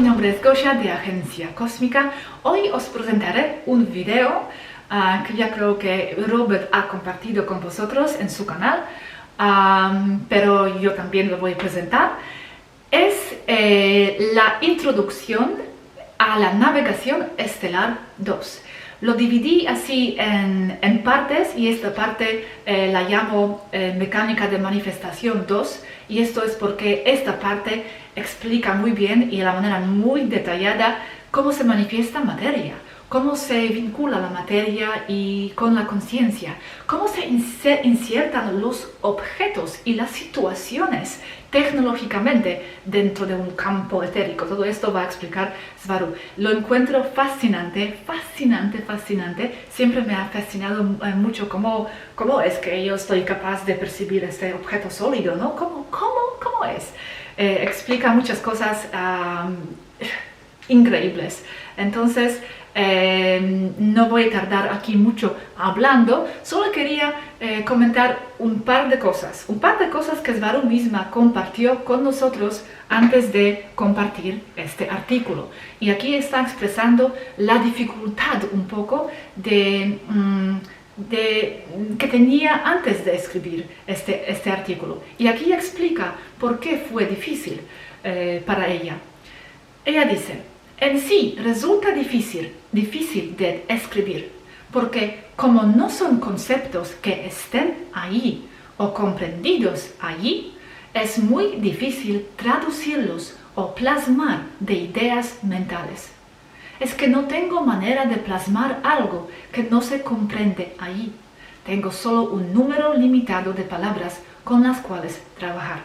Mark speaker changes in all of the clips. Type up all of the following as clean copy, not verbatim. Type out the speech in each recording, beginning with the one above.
Speaker 1: nombre es Gosia de Agencia Cósmica. Hoy os presentaré un video que ya creo que Robert ha compartido con vosotros en su canal, pero yo también lo voy a presentar. Es la introducción a la navegación estelar 2. Lo dividí así en partes y esta parte la llamo mecánica de manifestación 2, y esto es porque esta parte explica muy bien y de la manera muy detallada cómo se manifiesta materia, cómo se vincula la materia y con la conciencia, cómo se insertan los objetos y las situaciones tecnológicamente dentro de un campo etérico. Todo esto va a explicar Svaru. Lo encuentro fascinante, fascinante, fascinante. Siempre me ha fascinado mucho cómo es que yo estoy capaz de percibir este objeto sólido, ¿no? ¿Cómo es? Explica muchas cosas increíbles. Entonces, no voy a tardar aquí mucho hablando, solo quería comentar un par de cosas que Svaru misma compartió con nosotros antes de compartir este artículo. Y aquí está expresando la dificultad un poco que tenía antes de escribir este artículo. Y aquí explica por qué fue difícil para ella. Ella dice: en sí resulta difícil de escribir, porque como no son conceptos que estén allí o comprendidos allí, es muy difícil traducirlos o plasmar de ideas mentales. Es que no tengo manera de plasmar algo que no se comprende allí. Tengo solo un número limitado de palabras con las cuales trabajar.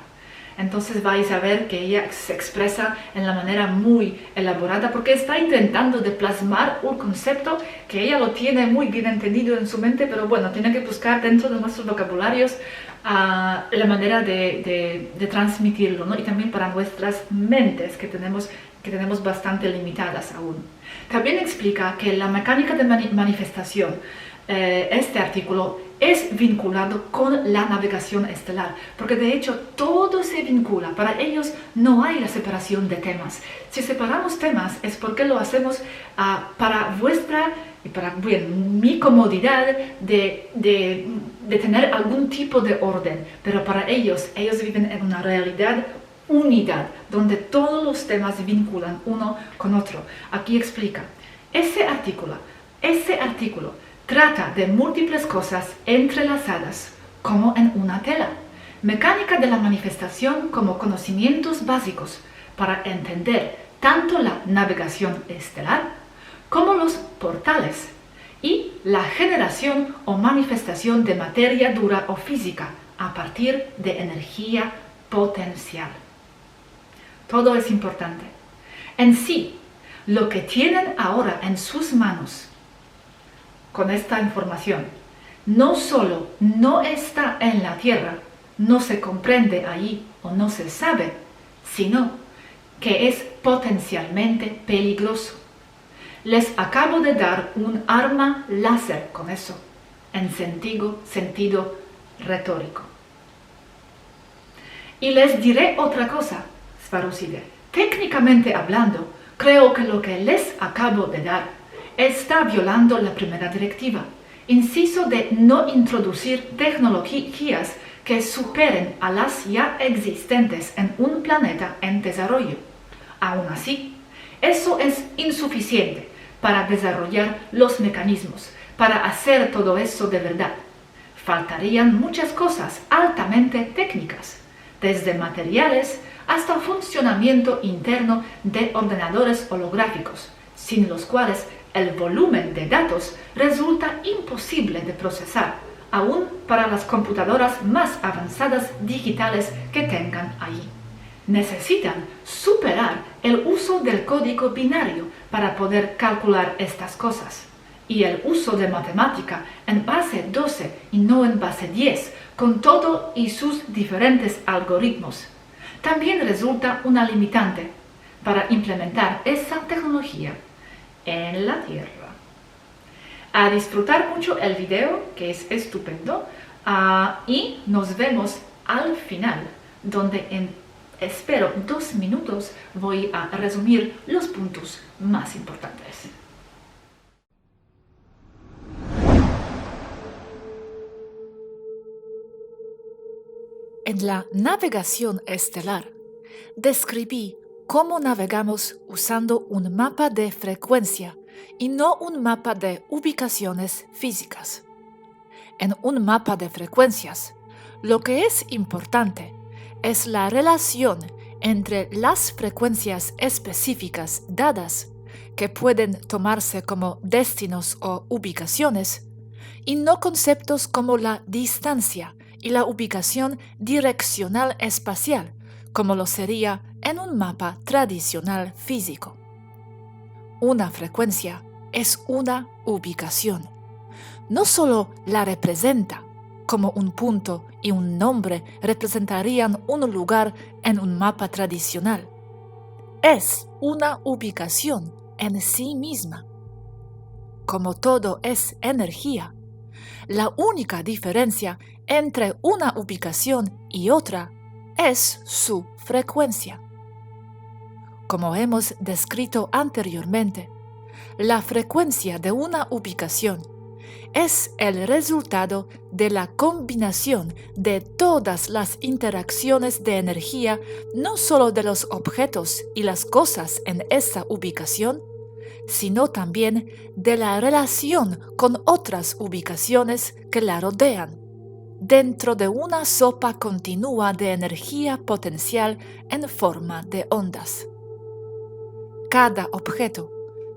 Speaker 1: Entonces vais a ver que ella se expresa en la manera muy elaborada porque está intentando de plasmar un concepto que ella lo tiene muy bien entendido en su mente, pero bueno, tiene que buscar dentro de nuestros vocabularios la manera de transmitirlo, ¿no? Y también para nuestras mentes que tenemos bastante limitadas aún. También explica que la mecánica de manifestación, este artículo, es vinculado con la navegación estelar, porque de hecho todo se vincula. Para ellos no hay la separación de temas. Si separamos temas es porque lo hacemos para vuestra y para mi comodidad de tener algún tipo de orden, pero para ellos viven en una realidad unidad, donde todos los temas se vinculan uno con otro. Aquí explica, ese artículo trata de múltiples cosas entrelazadas, como en una tela. Mecánica de la manifestación como conocimientos básicos para entender tanto la navegación estelar como los portales y la generación o manifestación de materia dura o física a partir de energía potencial. Todo es importante. En sí, lo que tienen ahora en sus manos con esta información, no solo no está en la Tierra, no se comprende allí o no se sabe, sino que es potencialmente peligroso. Les acabo de dar un arma láser con eso, en sentido retórico. Y les diré otra cosa, Svaru sigue. Técnicamente hablando, creo que lo que les acabo de dar está violando la primera directiva, inciso de no introducir tecnologías que superen a las ya existentes en un planeta en desarrollo. Aún así, eso es insuficiente para desarrollar los mecanismos, para hacer todo eso de verdad. Faltarían muchas cosas altamente técnicas, desde materiales hasta funcionamiento interno de ordenadores holográficos, sin los cuales el volumen de datos resulta imposible de procesar, aún para las computadoras más avanzadas digitales que tengan allí. Necesitan superar el uso del código binario para poder calcular estas cosas, y el uso de matemática en base 12 y no en base 10, con todo y sus diferentes algoritmos. También resulta una limitante para implementar esa tecnología en la Tierra. A disfrutar mucho el video, que es estupendo, y nos vemos al final, donde espero 2 minutos, voy a resumir los puntos más importantes. En la navegación estelar, describí cómo navegamos usando un mapa de frecuencia y no un mapa de ubicaciones físicas. En un mapa de frecuencias, lo que es importante es la relación entre las frecuencias específicas dadas, que pueden tomarse como destinos o ubicaciones, y no conceptos como la distancia y la ubicación direccional espacial, como lo sería en un mapa tradicional físico. Una frecuencia es una ubicación. No solo la representa, como un punto y un nombre representarían un lugar en un mapa tradicional. Es una ubicación en sí misma. Como todo es energía, la única diferencia entre una ubicación y otra es su frecuencia. Como hemos descrito anteriormente, la frecuencia de una ubicación es el resultado de la combinación de todas las interacciones de energía, no solo de los objetos y las cosas en esa ubicación, sino también de la relación con otras ubicaciones que la rodean, dentro de una sopa continua de energía potencial en forma de ondas. Cada objeto,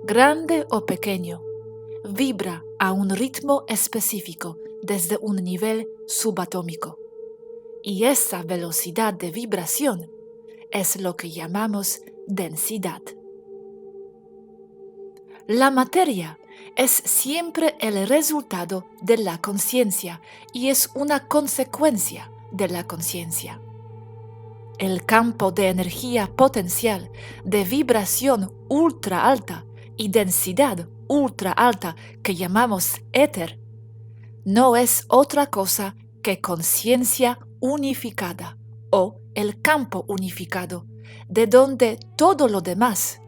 Speaker 1: grande o pequeño, vibra a un ritmo específico desde un nivel subatómico. Y esa velocidad de vibración es lo que llamamos densidad. La materia es siempre el resultado de la conciencia y es una consecuencia de la conciencia. El campo de energía potencial de vibración ultra alta y densidad ultra alta que llamamos éter no es otra cosa que conciencia unificada o el campo unificado, de donde todo lo demás,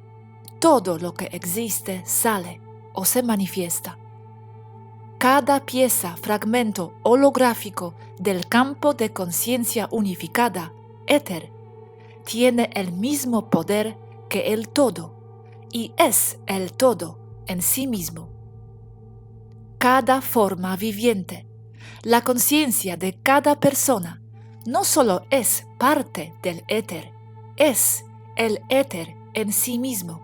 Speaker 1: todo lo que existe sale o se manifiesta. Cada pieza, fragmento holográfico del campo de conciencia unificada, éter, tiene el mismo poder que el todo y es el todo en sí mismo. Cada forma viviente, la conciencia de cada persona, no solo es parte del éter, es el éter en sí mismo,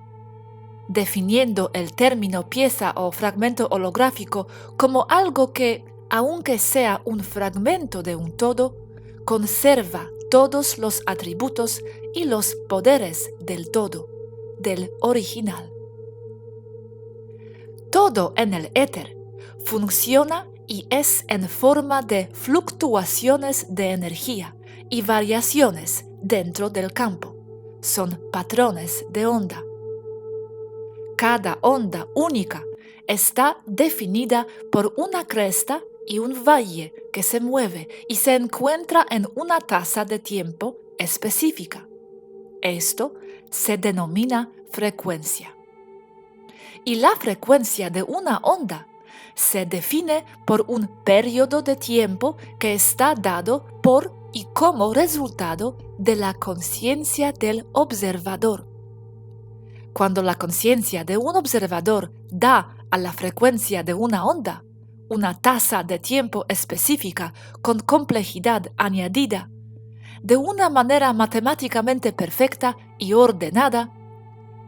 Speaker 1: definiendo el término pieza o fragmento holográfico como algo que, aunque sea un fragmento de un todo, conserva todos los atributos y los poderes del todo, del original. Todo en el éter funciona y es en forma de fluctuaciones de energía y variaciones dentro del campo. Son patrones de onda. Cada onda única está definida por una cresta y un valle que se mueve y se encuentra en una tasa de tiempo específica. Esto se denomina frecuencia. Y la frecuencia de una onda se define por un periodo de tiempo que está dado por y como resultado de la conciencia del observador. Cuando la conciencia de un observador da a la frecuencia de una onda una tasa de tiempo específica con complejidad añadida, de una manera matemáticamente perfecta y ordenada,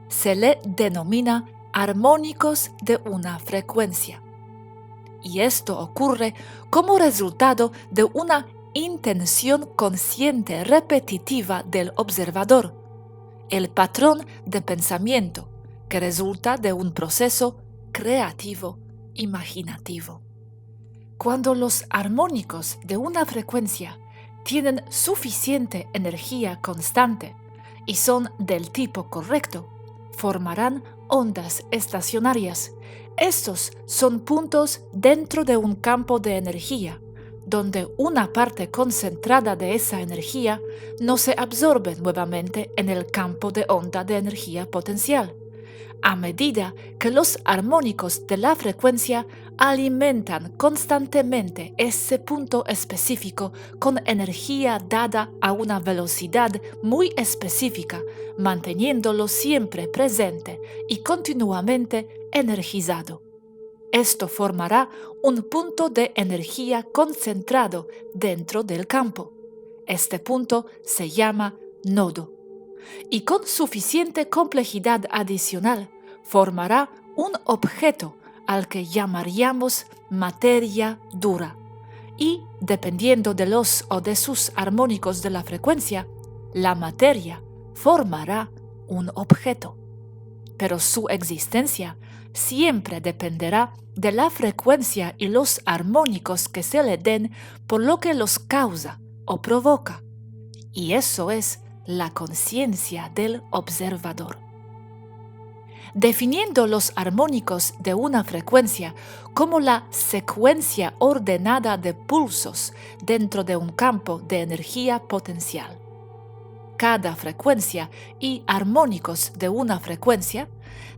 Speaker 1: se le denomina armónicos de una frecuencia. Y esto ocurre como resultado de una intención consciente repetitiva del observador, el patrón de pensamiento que resulta de un proceso creativo imaginativo. Cuando los armónicos de una frecuencia tienen suficiente energía constante y son del tipo correcto, formarán ondas estacionarias. Estos son puntos dentro de un campo de energía,
Speaker 2: donde una parte concentrada de esa energía no se absorbe nuevamente en el campo de onda de energía potencial, a medida que los armónicos de la frecuencia alimentan constantemente ese punto específico con energía dada a una velocidad muy específica, manteniéndolo siempre presente y continuamente energizado. Esto formará un punto de energía concentrado dentro del campo. Este punto se llama nodo. Y con suficiente complejidad adicional, formará un objeto al que llamaríamos materia dura. Y, dependiendo de los o de sus armónicos de la frecuencia, la materia formará un objeto. Pero su existencia siempre dependerá de la frecuencia y los armónicos que se le den por lo que los causa o provoca. Y eso es la conciencia del observador. Definiendo los armónicos de una frecuencia como la secuencia ordenada de pulsos dentro de un campo de energía potencial. Cada frecuencia y armónicos de una frecuencia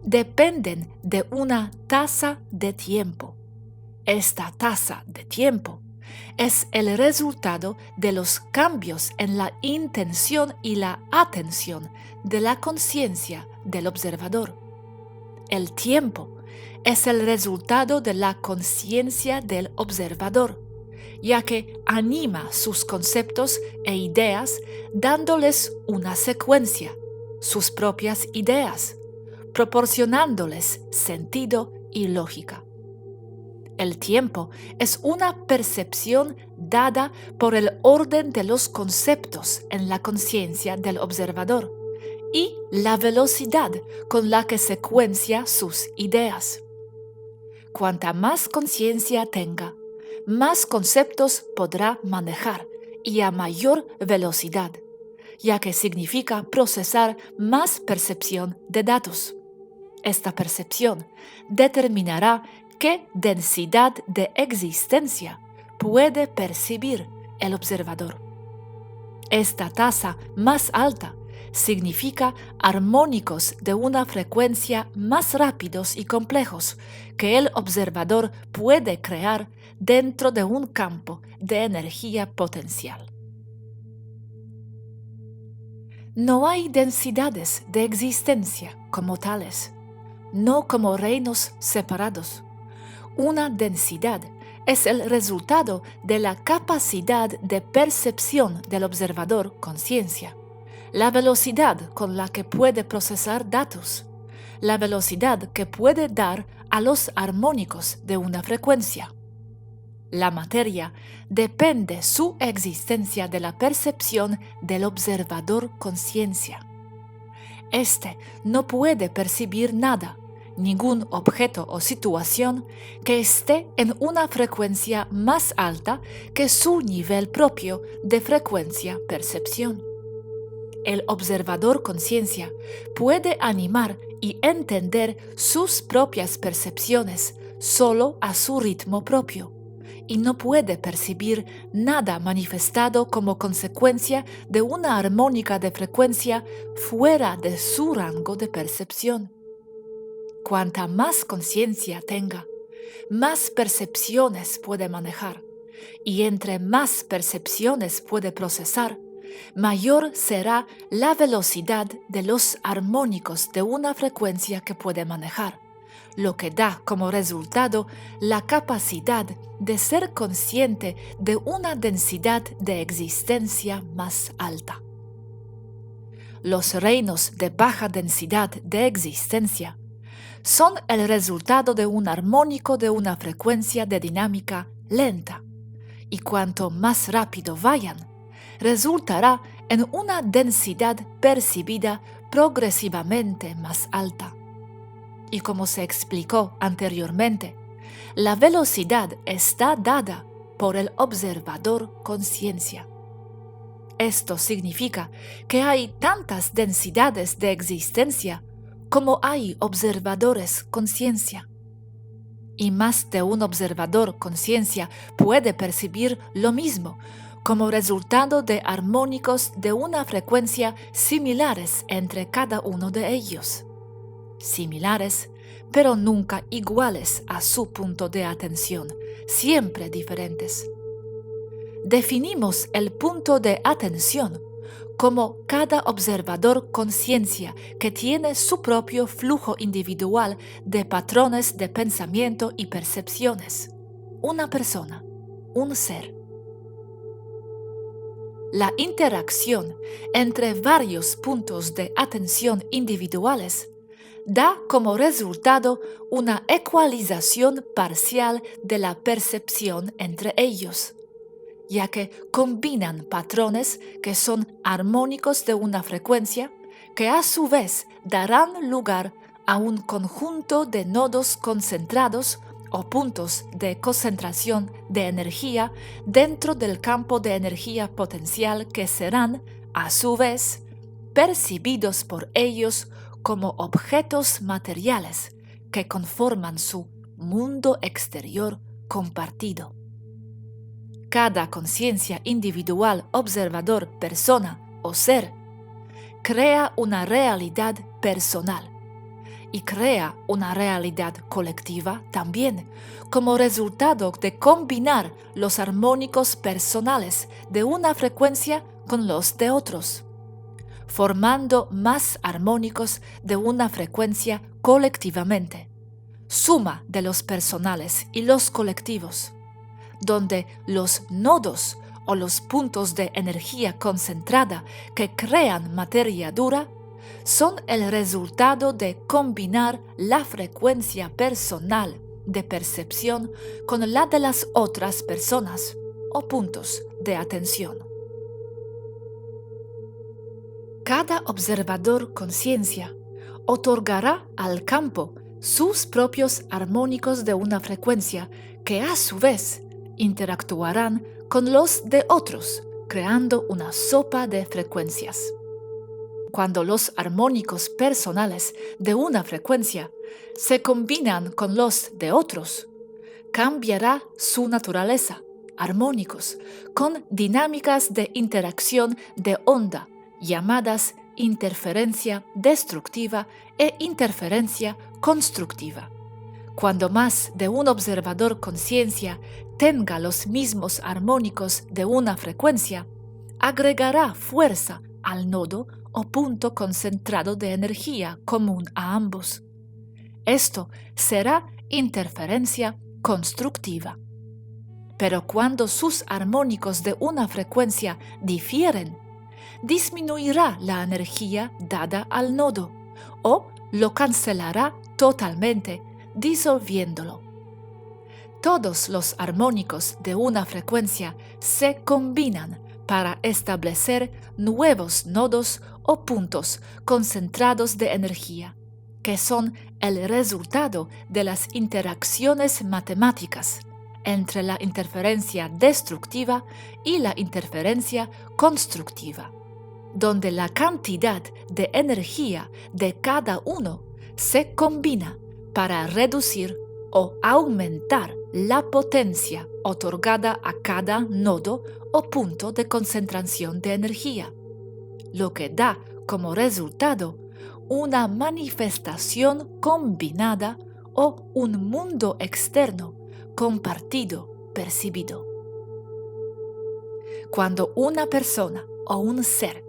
Speaker 2: dependen de una tasa de tiempo. Esta tasa de tiempo es el resultado de los cambios en la intención y la atención de la conciencia del observador. El tiempo es el resultado de la conciencia del observador, ya que anima sus conceptos e ideas dándoles una secuencia, sus propias ideas, proporcionándoles sentido y lógica. El tiempo es una percepción dada por el orden de los conceptos en la conciencia del observador y la velocidad con la que secuencia sus ideas. Cuanta más conciencia tenga, más conceptos podrá manejar y a mayor velocidad, ya que significa procesar más percepción de datos. Esta percepción determinará qué densidad de existencia puede percibir el observador. Esta tasa más alta significa armónicos de una frecuencia más rápidos y complejos que el observador puede crear dentro de un campo de energía potencial. No hay densidades de existencia como tales, no como reinos separados. Una densidad es el resultado de la capacidad de percepción del observador conciencia, la velocidad con la que puede procesar datos, la velocidad que puede dar a los armónicos de una frecuencia. La materia depende su existencia de la percepción del observador conciencia. Este no puede percibir nada, ningún objeto o situación que esté en una frecuencia más alta que su nivel propio de frecuencia-percepción. El observador conciencia puede animar y entender sus propias percepciones solo a su ritmo propio, y no puede percibir nada manifestado como consecuencia de una armónica de frecuencia fuera de su rango de percepción. Cuanta más conciencia tenga, más percepciones puede manejar, y entre más percepciones puede procesar, mayor será la velocidad de los armónicos de una frecuencia que puede manejar, lo que da como resultado la capacidad de ser consciente de una densidad de existencia más alta. Los reinos de baja densidad de existencia son el resultado de un armónico de una frecuencia de dinámica lenta, y cuanto más rápido vayan, resultará en una densidad percibida progresivamente más alta. Y como se explicó anteriormente, la velocidad está dada por el observador conciencia. Esto significa que hay tantas densidades de existencia como hay observadores conciencia. y más de un observador conciencia puede percibir lo mismo, como resultado de armónicos de una frecuencia similares entre cada uno de ellos. Similares, pero nunca iguales a su punto de atención, siempre diferentes. Definimos el punto de atención como cada observador conciencia que tiene su propio flujo individual de patrones de pensamiento y percepciones. Una persona, un ser. La interacción entre varios puntos de atención individuales da como resultado una ecualización parcial de la percepción entre ellos, ya que combinan patrones que son armónicos de una frecuencia, que a su vez darán lugar a un conjunto de nodos concentrados o puntos de concentración de energía dentro del campo de energía potencial que serán, a su vez, percibidos por ellos como objetos materiales que conforman su mundo exterior compartido. Cada conciencia individual, observador, persona o ser crea una realidad personal y crea una realidad colectiva también, como resultado de combinar los armónicos personales de una frecuencia con los de otros, formando más armónicos de una frecuencia colectivamente, suma de los personales y los colectivos, donde los nodos o los puntos de energía concentrada que crean materia dura son el resultado de combinar la frecuencia personal de percepción con la de las otras personas o puntos de atención. Cada observador conciencia otorgará al campo sus propios armónicos de una frecuencia que a su vez interactuarán con los de otros, creando una sopa de frecuencias. Cuando los armónicos personales de una frecuencia se combinan con los de otros, cambiará su naturaleza, armónicos, con dinámicas de interacción de onda, llamadas interferencia destructiva e interferencia constructiva. Cuando más de un observador conciencia tenga los mismos armónicos de una frecuencia, agregará fuerza al nodo o punto concentrado de energía común a ambos. Esto será interferencia constructiva. Pero cuando sus armónicos de una frecuencia difieren, disminuirá la energía dada al nodo o lo cancelará totalmente, disolviéndolo. Todos los armónicos de una frecuencia se combinan para establecer nuevos nodos o puntos concentrados de energía, que son el resultado de las interacciones matemáticas entre la interferencia destructiva y la interferencia constructiva, donde la cantidad de energía de cada uno se combina para reducir o aumentar la potencia otorgada a cada nodo o punto de concentración de energía, lo que da como resultado una manifestación combinada o un mundo externo compartido, percibido. Cuando una persona o un ser,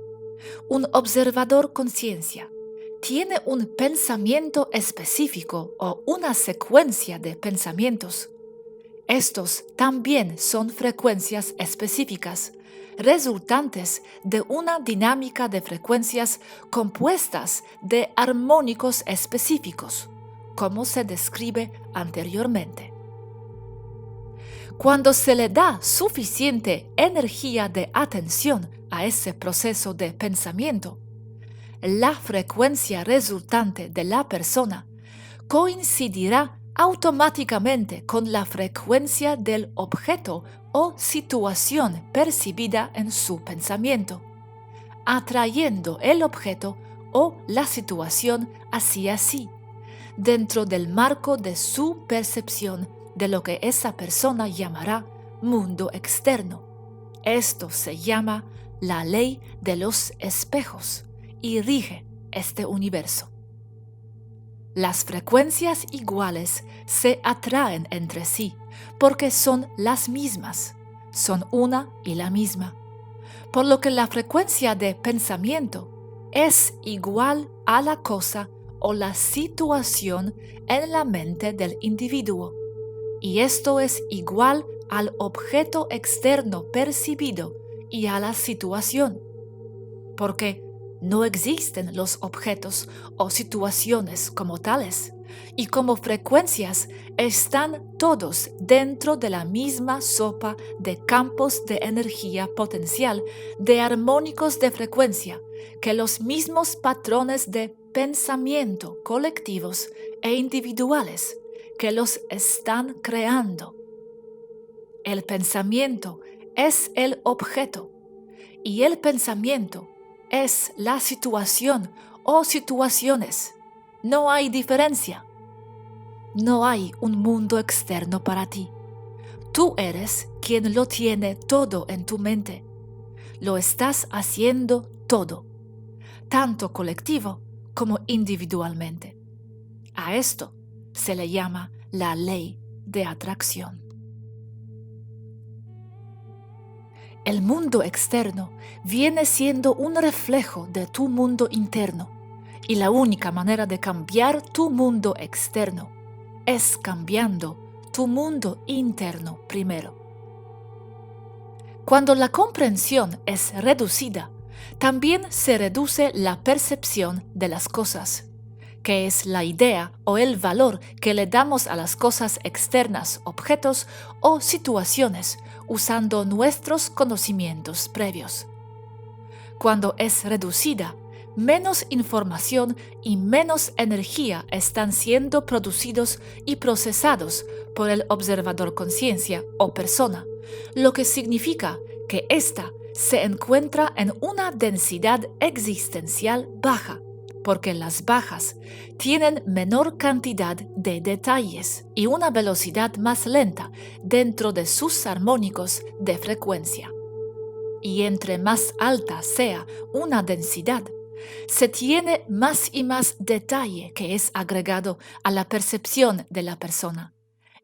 Speaker 2: un observador conciencia, tiene un pensamiento específico o una secuencia de pensamientos, estos también son frecuencias específicas, resultantes de una dinámica de frecuencias compuestas de armónicos específicos, como se describe anteriormente. Cuando se le da suficiente energía de atención a ese proceso de pensamiento, la frecuencia resultante de la persona coincidirá automáticamente con la frecuencia del objeto o situación percibida en su pensamiento, atrayendo el objeto o la situación hacia sí, dentro del marco de su percepción de lo que esa persona llamará mundo externo. Esto se llama la ley de los espejos y rige este universo. Las frecuencias iguales se atraen entre sí porque son las mismas, son una y la misma, por lo que la frecuencia de pensamiento es igual a la cosa o la situación en la mente del individuo, y esto es igual al objeto externo percibido y a la situación, porque no existen los objetos o situaciones como tales, y como frecuencias están todos dentro de la misma sopa de campos de energía potencial, de armónicos de frecuencia, que los mismos patrones de pensamiento colectivos e individuales que los están creando. El pensamiento es el objeto y el pensamiento es la situación o situaciones. No hay diferencia. No hay un mundo externo para ti. Tú eres quien lo tiene todo en tu mente. Lo estás haciendo todo, tanto colectivo como individualmente. A esto se le llama la ley de atracción. El mundo externo viene siendo un reflejo de tu mundo interno, y la única manera de cambiar tu mundo externo es cambiando tu mundo interno primero. Cuando la comprensión es reducida, también se reduce la percepción de las cosas, que es la idea o el valor que le damos a las cosas externas, objetos o situaciones, usando nuestros conocimientos previos. Cuando es reducida, menos información y menos energía están siendo producidos y procesados por el observador conciencia o persona, lo que significa que ésta se encuentra en una densidad existencial baja, porque las bajas tienen menor cantidad de detalles y una velocidad más lenta dentro de sus armónicos de frecuencia. Y entre más alta sea una densidad, se tiene más y más detalle que es agregado a la percepción de la persona,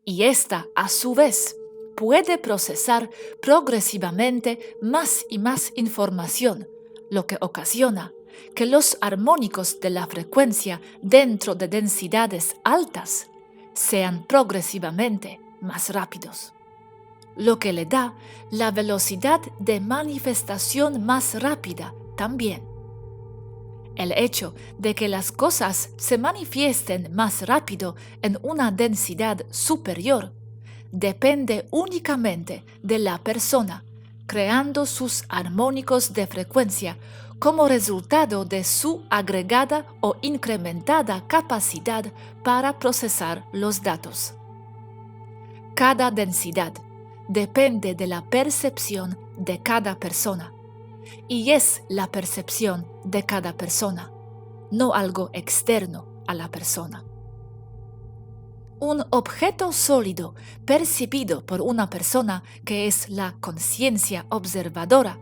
Speaker 2: y ésta, a su vez, puede procesar progresivamente más y más información, lo que ocasiona que los armónicos de la frecuencia dentro de densidades altas sean progresivamente más rápidos, lo que le da la velocidad de manifestación más rápida también. El hecho de que las cosas se manifiesten más rápido en una densidad superior depende únicamente de la persona creando sus armónicos de frecuencia como resultado de su agregada o incrementada capacidad para procesar los datos. Cada densidad depende de la percepción de cada persona, y es la percepción de cada persona, no algo externo a la persona. Un objeto sólido percibido por una persona que es la conciencia observadora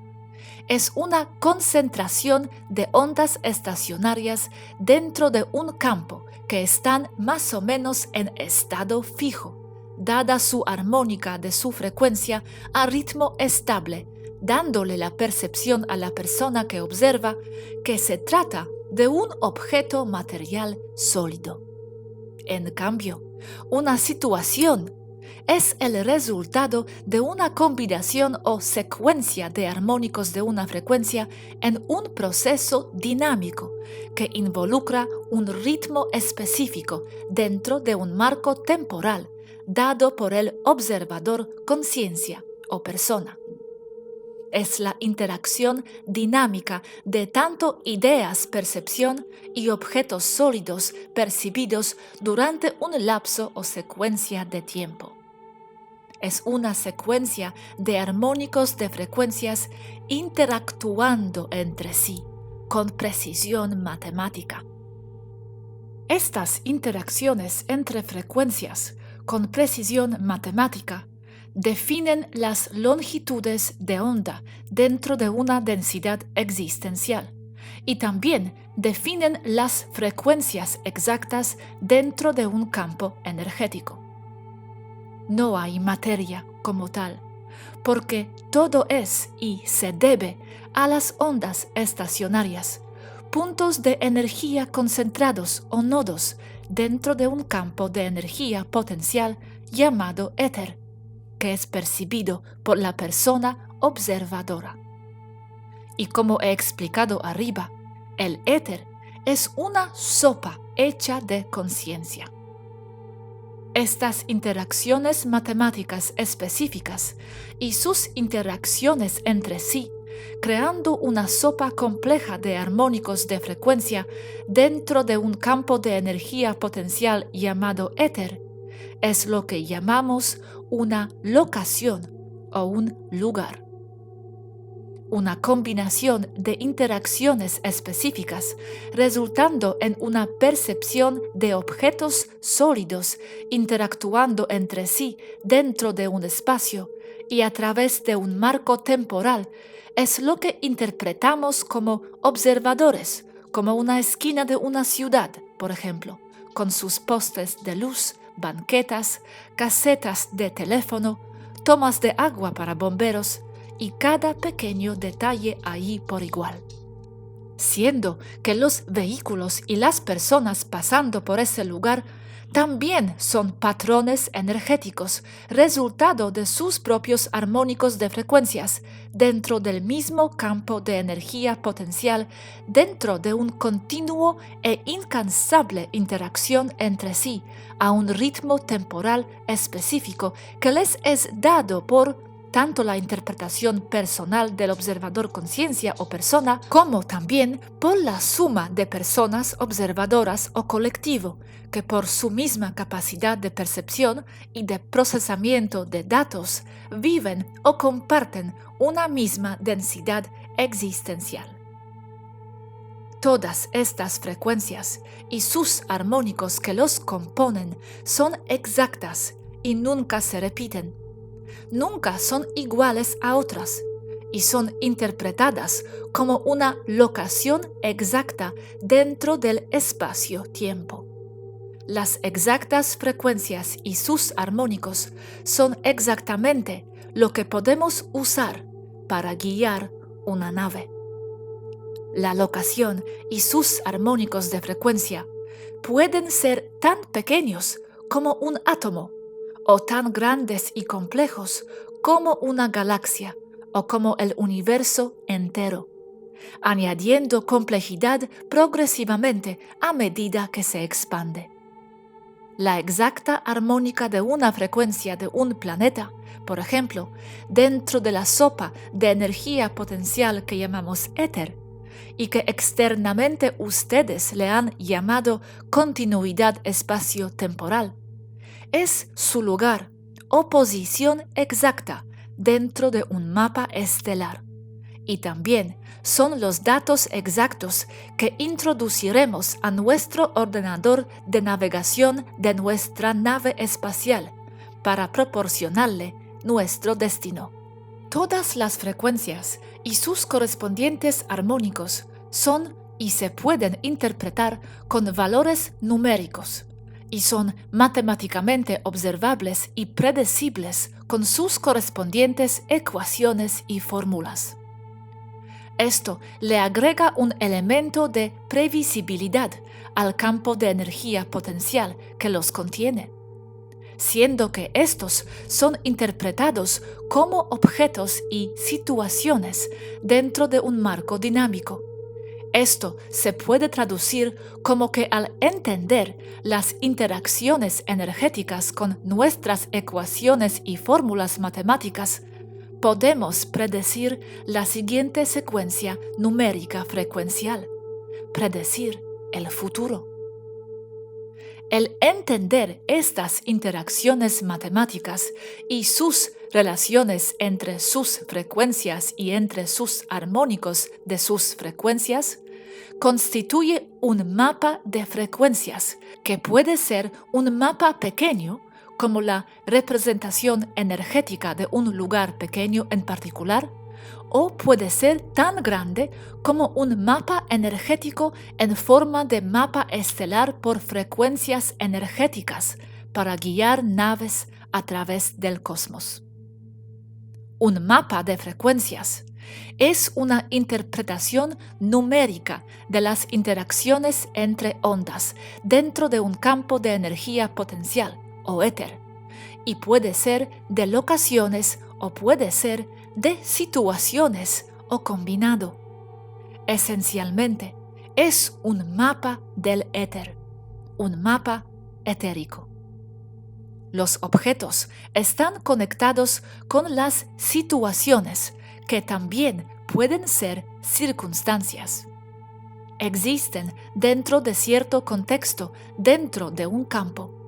Speaker 2: es una concentración de ondas estacionarias dentro de un campo que están más o menos en estado fijo, dada su armónica de su frecuencia a ritmo estable, dándole la percepción a la persona que observa que se trata de un objeto material sólido. En cambio, una situación es el resultado de una combinación o secuencia de armónicos de una frecuencia en un proceso dinámico que involucra un ritmo específico dentro de un marco temporal dado por el observador conciencia o persona. Es la interacción dinámica de tanto ideas, percepción y objetos sólidos percibidos durante un lapso o secuencia de tiempo. Es una secuencia de armónicos de frecuencias interactuando entre sí con precisión matemática. Estas interacciones entre frecuencias con precisión matemática definen las longitudes de onda dentro de una densidad existencial y también definen las frecuencias exactas dentro de un campo energético. No hay materia como tal, porque todo es y se debe a las ondas estacionarias, puntos de energía concentrados o nodos dentro de un campo de energía potencial llamado éter, que es percibido por la persona observadora. Y como he explicado arriba, el éter es una sopa hecha de conciencia. Estas interacciones matemáticas específicas y sus interacciones entre sí, creando una sopa compleja de armónicos de frecuencia dentro de un campo de energía potencial llamado éter, es lo que llamamos una locación o un lugar. Una combinación de interacciones específicas resultando en una percepción de objetos sólidos interactuando entre sí dentro de un espacio y a través de un marco temporal es lo que interpretamos como observadores, como una esquina de una ciudad, por ejemplo, con sus postes de luz, banquetas, casetas de teléfono, tomas de agua para bomberos, y cada pequeño detalle ahí por igual. Siendo que los vehículos y las personas pasando por ese lugar también son patrones energéticos, resultado de sus propios armónicos de frecuencias, dentro del mismo campo de energía potencial, dentro de un continuo e incansable interacción entre sí, a un ritmo temporal específico que les es dado por tanto la interpretación personal del observador conciencia o persona, como también por la suma de personas observadoras o colectivo, que por su misma capacidad de percepción y de procesamiento de datos viven o comparten una misma densidad existencial. Todas estas frecuencias y sus armónicos que los componen son exactas y nunca se repiten. Nunca son iguales a otras y son interpretadas como una locación exacta dentro del espacio-tiempo. Las exactas frecuencias y sus armónicos son exactamente lo que podemos usar para guiar una nave. La locación y sus armónicos de frecuencia pueden ser tan pequeños como un átomo, o tan grandes y complejos como una galaxia o como el universo entero, añadiendo complejidad progresivamente a medida que se expande. La exacta armónica de una frecuencia de un planeta, por ejemplo, dentro de la sopa de energía potencial que llamamos éter, y que externamente ustedes le han llamado continuidad espacio-temporal, es su lugar o posición exacta dentro de un mapa estelar. Y también son los datos exactos que introduciremos a nuestro ordenador de navegación de nuestra nave espacial para proporcionarle nuestro destino. Todas las frecuencias y sus correspondientes armónicos son y se pueden interpretar con valores numéricos, y son matemáticamente observables y predecibles con sus correspondientes ecuaciones y fórmulas. Esto le agrega un elemento de previsibilidad al campo de energía potencial que los contiene, siendo que estos son interpretados como objetos y situaciones dentro de un marco dinámico. Esto se puede traducir como que al entender las interacciones energéticas con nuestras ecuaciones y fórmulas matemáticas, podemos predecir la siguiente secuencia numérica frecuencial, predecir el futuro. El entender estas interacciones matemáticas y sus relaciones entre sus frecuencias y entre sus armónicos de sus frecuencias constituye un mapa de frecuencias que puede ser un mapa pequeño, como la representación energética de un lugar pequeño en particular, o puede ser tan grande como un mapa energético en forma de mapa estelar por frecuencias energéticas para guiar naves a través del cosmos. Un mapa de frecuencias es una interpretación numérica de las interacciones entre ondas dentro de un campo de energía potencial o éter, y puede ser de locaciones o puede ser de situaciones o combinado. Esencialmente, es un mapa del éter, un mapa etérico. Los objetos están conectados con las situaciones, que también pueden ser circunstancias. Existen dentro de cierto contexto, dentro de un campo.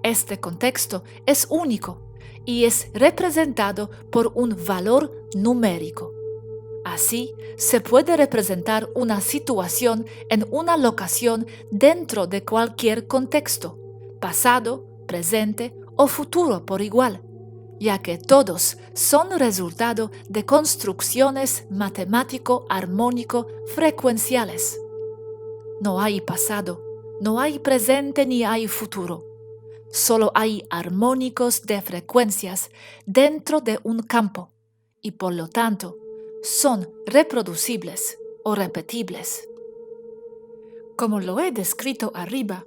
Speaker 2: Este contexto es único y es representado por un valor numérico. Así, se puede representar una situación en una locación dentro de cualquier contexto, pasado, presente o futuro por igual, ya que todos son resultado de construcciones matemático-armónico-frecuenciales. No hay pasado, no hay presente ni hay futuro. Solo hay armónicos de frecuencias dentro de un campo y por lo tanto son reproducibles o repetibles. Como lo he descrito arriba,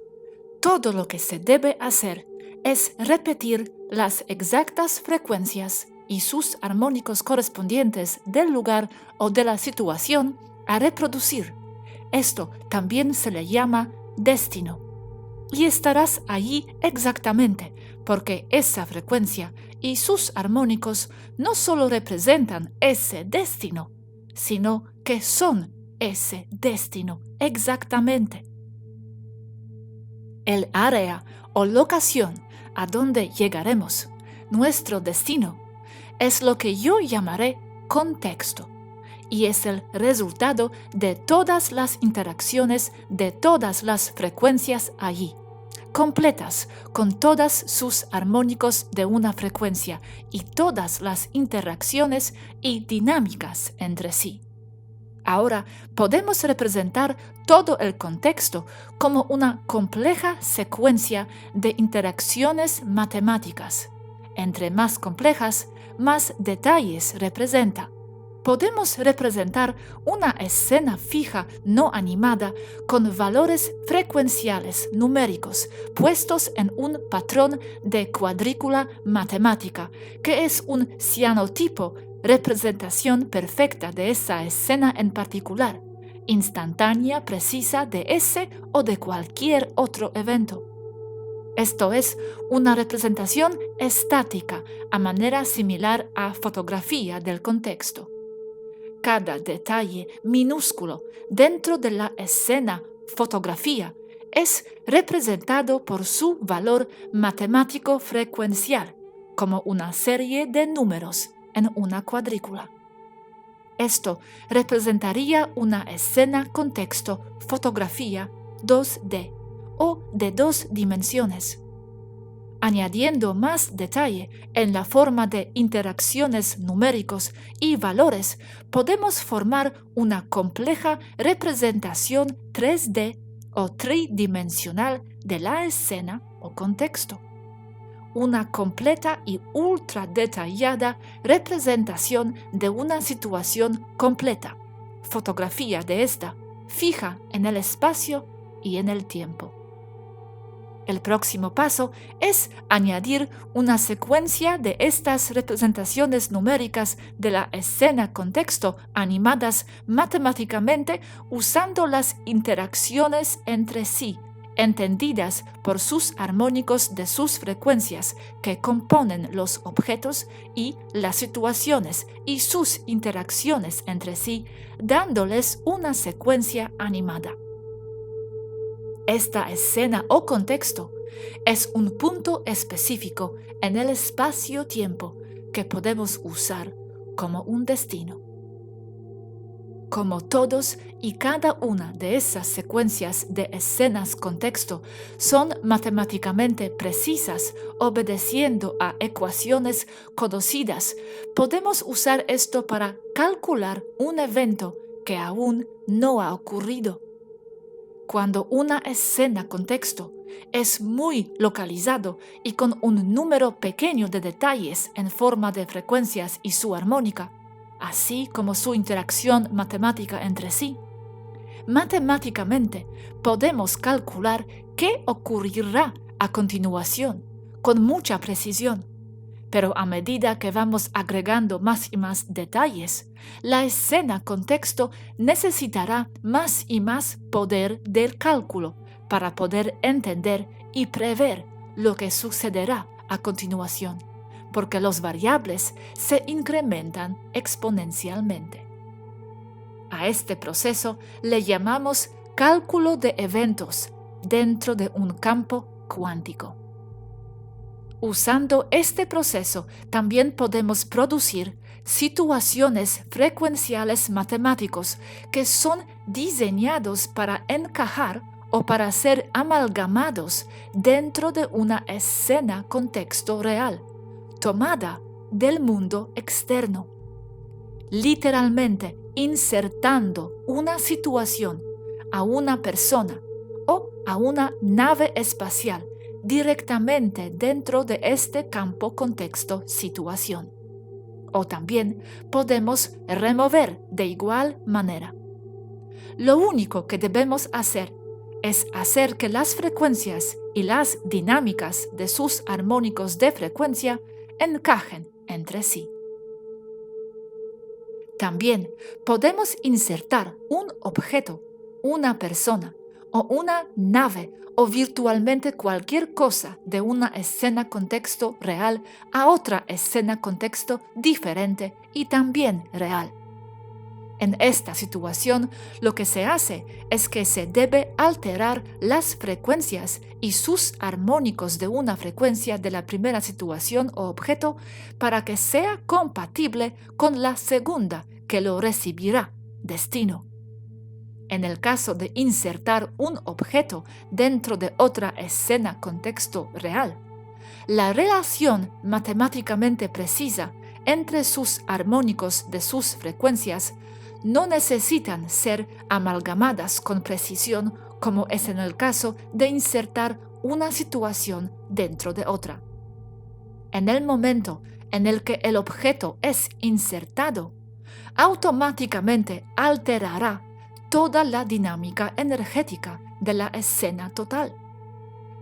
Speaker 2: todo lo que se debe hacer es repetir las exactas frecuencias y sus armónicos correspondientes del lugar o de la situación a reproducir. Esto también se le llama destino. Y estarás allí exactamente, porque esa frecuencia y sus armónicos no solo representan ese destino, sino que son ese destino exactamente. El área o locación a donde llegaremos, nuestro destino, es lo que yo llamaré contexto, y es el resultado de todas las interacciones de todas las frecuencias allí, completas con todas sus armónicos de una frecuencia y todas las interacciones y dinámicas entre sí. Ahora podemos representar todo el contexto como una compleja secuencia de interacciones matemáticas. Entre más complejas, más detalles representa. Podemos representar una escena fija no animada con valores frecuenciales numéricos puestos en un patrón de cuadrícula matemática, que es un cianotipo, representación perfecta de esa escena en particular, instantánea, precisa de ese o de cualquier otro evento. Esto es una representación estática a manera similar a fotografía del contexto. Cada detalle minúsculo dentro de la escena fotografía es representado por su valor matemático frecuencial, como una serie de números en una cuadrícula. Esto representaría una escena contexto fotografía 2D o de 2 dimensiones. Añadiendo más detalle en la forma de interacciones numéricos y valores, podemos formar una compleja representación 3D o tridimensional de la escena o contexto. Una completa y ultra detallada representación de una situación completa, fotografía de esta, fija en el espacio y en el tiempo. El próximo paso es añadir una secuencia de estas representaciones numéricas de la escena-contexto animadas matemáticamente usando las interacciones entre sí, entendidas por sus armónicos de sus frecuencias que componen los objetos y las situaciones y sus interacciones entre sí, dándoles una secuencia animada. Esta escena o contexto es un punto específico en el espacio-tiempo que podemos usar como un destino. como todos y cada una de esas secuencias de escenas contexto son matemáticamente precisas, obedeciendo a ecuaciones conocidas, podemos usar esto para calcular un evento que aún no ha ocurrido. Cuando una escena contexto es muy localizado y con un número pequeño de detalles en forma de frecuencias y su armónica, así como su interacción matemática entre sí, matemáticamente podemos calcular qué ocurrirá a continuación con mucha precisión. Pero a medida que vamos agregando más y más detalles, la escena contexto necesitará más y más poder del cálculo para poder entender y prever lo que sucederá a continuación, porque los variables se incrementan exponencialmente. A este proceso le llamamos cálculo de eventos dentro de un campo cuántico. Usando este proceso también podemos producir situaciones frecuenciales matemáticos que son diseñados para encajar o para ser amalgamados dentro de una escena contexto real, tomada del mundo externo. Literalmente insertando una situación a una persona o a una nave espacial directamente dentro de este campo contexto situación. O también podemos remover de igual manera. Lo único que debemos hacer es hacer que las frecuencias y las dinámicas de sus armónicos de frecuencia encajen entre sí. También podemos insertar un objeto, una persona o una nave o virtualmente cualquier cosa de una escena contexto real a otra escena contexto diferente y también real. En esta situación, lo que se hace es que se debe alterar las frecuencias y sus armónicos de una frecuencia de la primera situación o objeto para que sea compatible con la segunda que lo recibirá, destino. En el caso de insertar un objeto dentro de otra escena contexto real, la relación matemáticamente precisa entre sus armónicos de sus frecuencias no necesitan ser amalgamadas con precisión como es en el caso de insertar una situación dentro de otra. En el momento en el que el objeto es insertado, automáticamente alterará toda la dinámica energética de la escena total.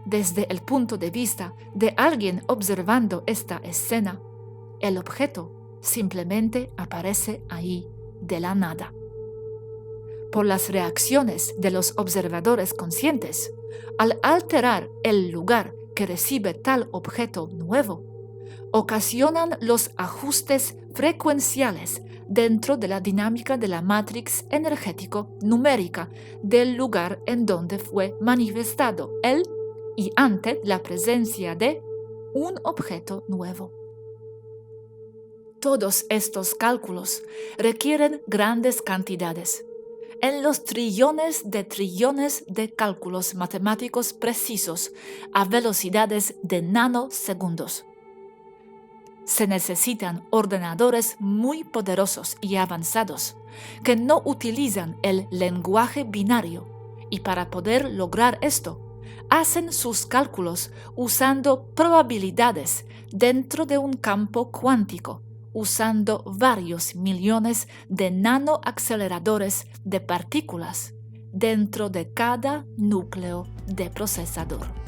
Speaker 2: Desde el punto de vista de alguien observando esta escena, el objeto simplemente aparece ahí de la nada. Por las reacciones de los observadores conscientes, al alterar el lugar que recibe tal objeto nuevo, ocasionan los ajustes frecuenciales dentro de la dinámica de la matrix energético-numérica del lugar en donde fue manifestado él y ante la presencia de un objeto nuevo. Todos estos cálculos requieren grandes cantidades, en los trillones de cálculos matemáticos precisos a velocidades de nanosegundos. Se necesitan ordenadores muy poderosos y avanzados que no utilizan el lenguaje binario y para poder lograr esto, hacen sus cálculos usando probabilidades dentro de un campo cuántico, usando varios millones de nanoaceleradores de partículas dentro de cada núcleo de procesador.